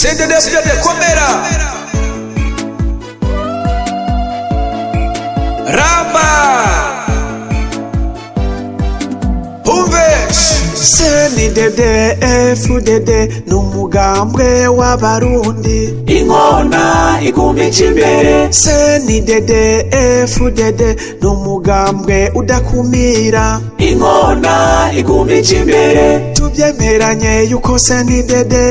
Sendede fudede komera Ramba Umvesh Senidede fudede n'umugambwe w'abarundi inkona igumica imbere. Senidede fudede n'umugambwe udakumira inkona igumica imbere. tubyemeranye yuko Senidede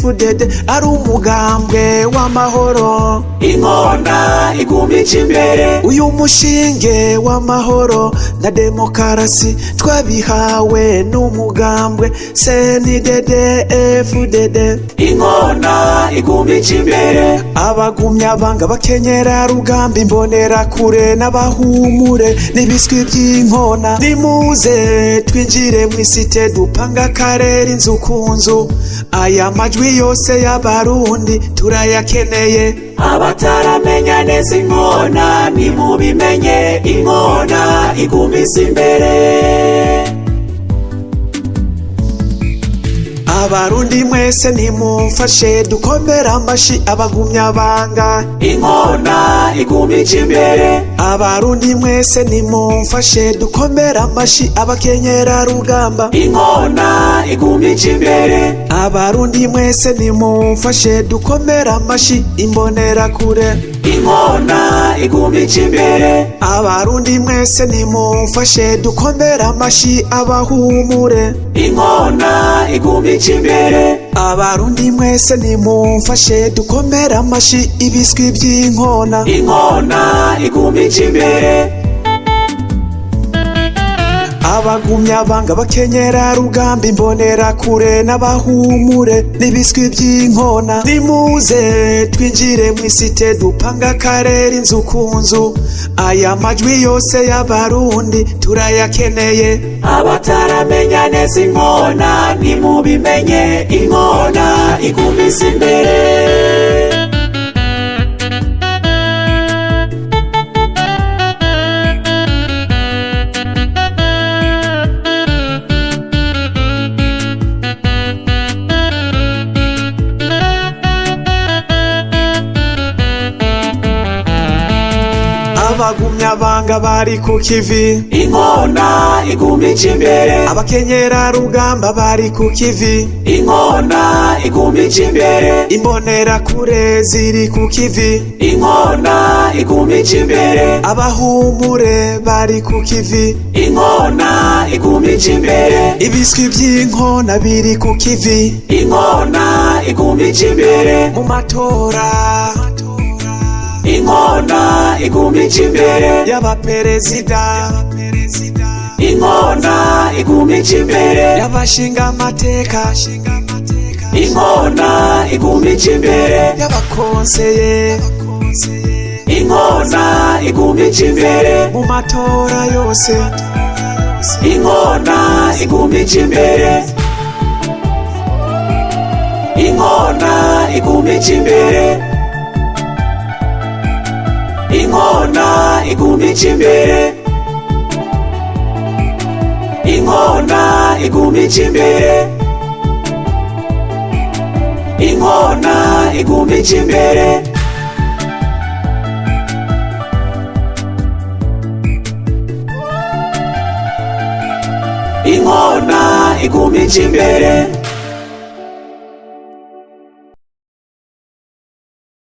fudede ari umugambwe w'amahoro. inkona igumica imbere. uyu mushinge w'amahoro na demokarasi twabihawe n'umugambwe Senidede fudede. inkona igumica imbere. abagumya banga bakenyera rugamba imbonera kure n'abahumure n'ibiswi by'inkona nimuze twinjire mw'isite dupanga akarere inzu ku nzu. aya majwi yose y'abarundi turayakeneye. abataramenya neza inkona nimubimenye. inkona igumiza imbere. abarundi mwese nimumfashe dukomere amashi abagumya banga. inkona igumica imbere. abarundi mwese nimumfashe dukomere amashi abakenyera rugamba. inkona igumica imbere. abarundi mwese nimumfashe dukomere amashi imbonera kure. inkona igumica imbere. abarundi mwese nimumfashe dukomere amashi abahumure. inkona igumica imbere. abarundi mwese nimumfashe dukomere amashi ibiswi by'inkona. inkona igumica imbere. abagumya banga bakenyera rugamba imbonera kure n'abahumure n'ibiswi by'inkona nimuze twinjire mw'isite dupanga akarere inzu ku nzu. aya majwi yose y'abarundi turayakeneye. abataramenya neza inkona nimubimenye. inkona igumiza imbere. abagumya banga bari ku kivi. inkona igumica imbere. abakenyera rugamba bari ku kivi. inkona igumica imbere. imbonera kure ziri ku kivi. inkona igumica imbere. abahumure bari ku kivi. inkona igumica imbere. ibiswi by'inkona biri ku kivi. inkona igumica imbere. mu matora inkona igumica imbere. y'abaperezida. inkona igumica imbere. y'abashinga amateka. inkona igumica imbere. y'abakonseye. inkona igumica imbere. mu matora yose inkona igumica imbere. inkona igumica imbere. inkona igumica imbere. inkona igumica imbere. inkona igumica imbere. inkona igumica imbere.